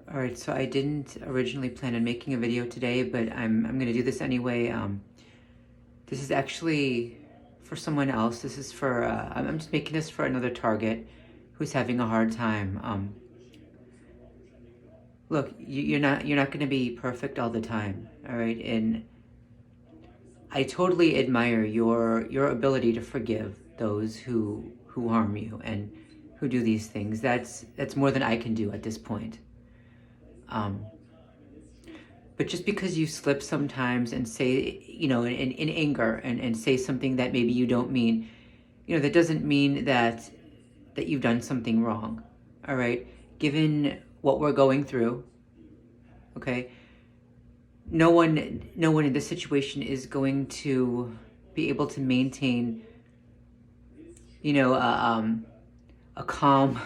All right, so I didn't originally plan on making a video today, but I'm gonna do this anyway. This is actually for someone else. This is for I'm just making this for another target who's having a hard time. Look, you're not gonna be perfect all the time, all right? And I totally admire your ability to forgive those who harm you and who do these things. That's more than I can do at this point. Um, But just because you slip sometimes and say, in anger and say something that maybe you don't mean, that doesn't mean that you've done something wrong. All right. Given what we're going through, okay, no one in this situation is going to be able to maintain, a calm,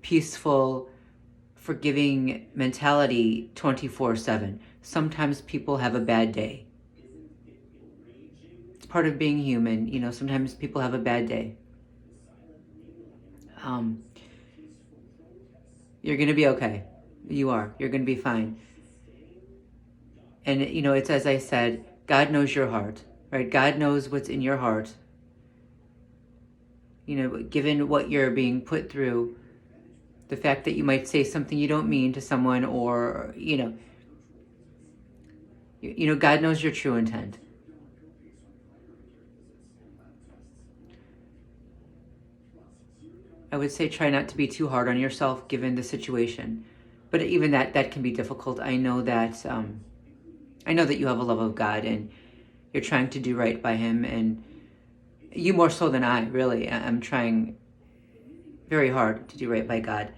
peaceful, forgiving mentality 24/7. Sometimes people have a bad day. It's part of being human. Sometimes people have a bad day. Um, you're going to be okay. You are. You're going to be fine. And, it's as I said, God knows your heart, right? God knows what's in your heart. Given what you're being put through, the fact that you might say something you don't mean to someone, or, God knows your true intent. I would say try not to be too hard on yourself given the situation. But even that can be difficult. I know that you have a love of God and you're trying to do right by him, and you more so than I, really. I'm trying very hard to do right by God.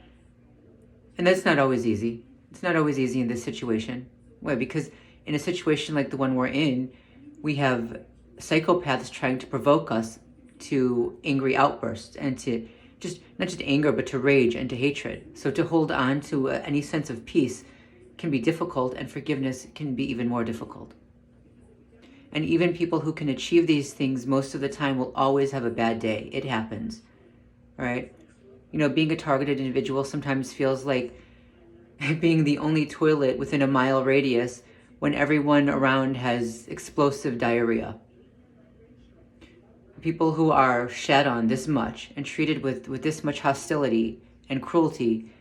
And that's not always easy. It's not always easy in this situation. Why? Because in a situation like the one we're in, we have psychopaths trying to provoke us to angry outbursts and to just, not just anger, but to rage and to hatred. So to hold on to any sense of peace can be difficult, and forgiveness can be even more difficult. And even people who can achieve these things most of the time will always have a bad day. It happens, right? Being a targeted individual sometimes feels like being the only toilet within a mile radius when everyone around has explosive diarrhea. People who are shat on this much and treated with this much hostility and cruelty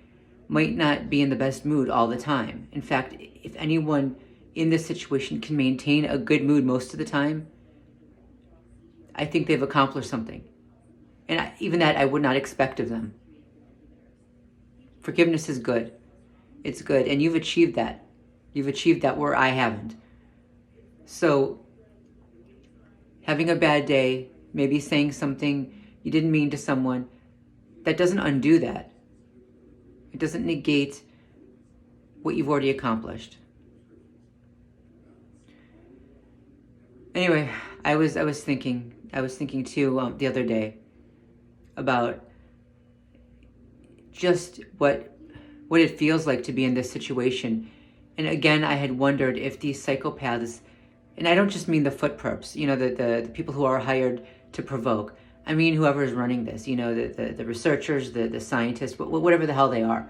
might not be in the best mood all the time. In fact, if anyone in this situation can maintain a good mood most of the time, I think they've accomplished something. And even that I would not expect of them. Forgiveness is good. It's good. And you've achieved that. You've achieved that where I haven't. So having a bad day, maybe saying something you didn't mean to someone, that doesn't undo that. It doesn't negate what you've already accomplished. Anyway, I was thinking too the other day about just what it feels like to be in this situation. And again, I had wondered if these psychopaths, and I don't just mean the foot perps, the people who are hired to provoke. I mean whoever is running this, the researchers, the scientists, whatever the hell they are.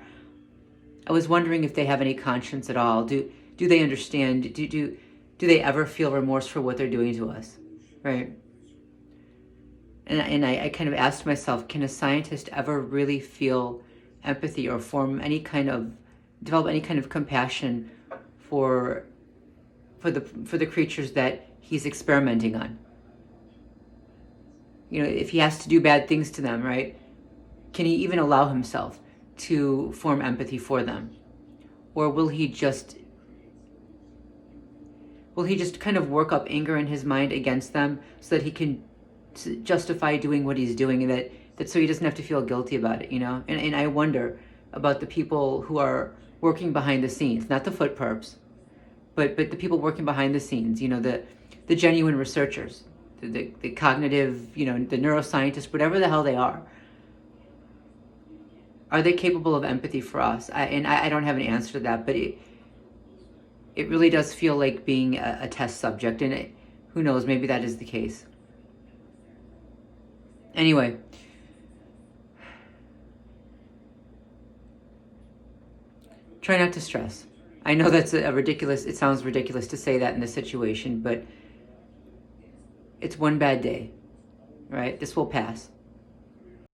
I was wondering if they have any conscience at all. Do they understand? Do they ever feel remorse for what they're doing to us, right? And I kind of asked myself, can a scientist ever really feel empathy or develop any kind of compassion for the creatures that he's experimenting on? If he has to do bad things to them, right? Can he even allow himself to form empathy for them? Or will he just kind of work up anger in his mind against them so that he can justify doing what he's doing, and that so he doesn't have to feel guilty about it, And I wonder about the people who are working behind the scenes, not the foot perps, but the people working behind the scenes, the genuine researchers, the cognitive, the neuroscientists, whatever the hell they are. Are they capable of empathy for us? I don't have an answer to that, but it really does feel like being a test subject, and who knows, maybe that is the case. Anyway, Try not to stress. I know that's a ridiculous, it sounds ridiculous to say that in this situation, but it's one bad day, right? This will pass.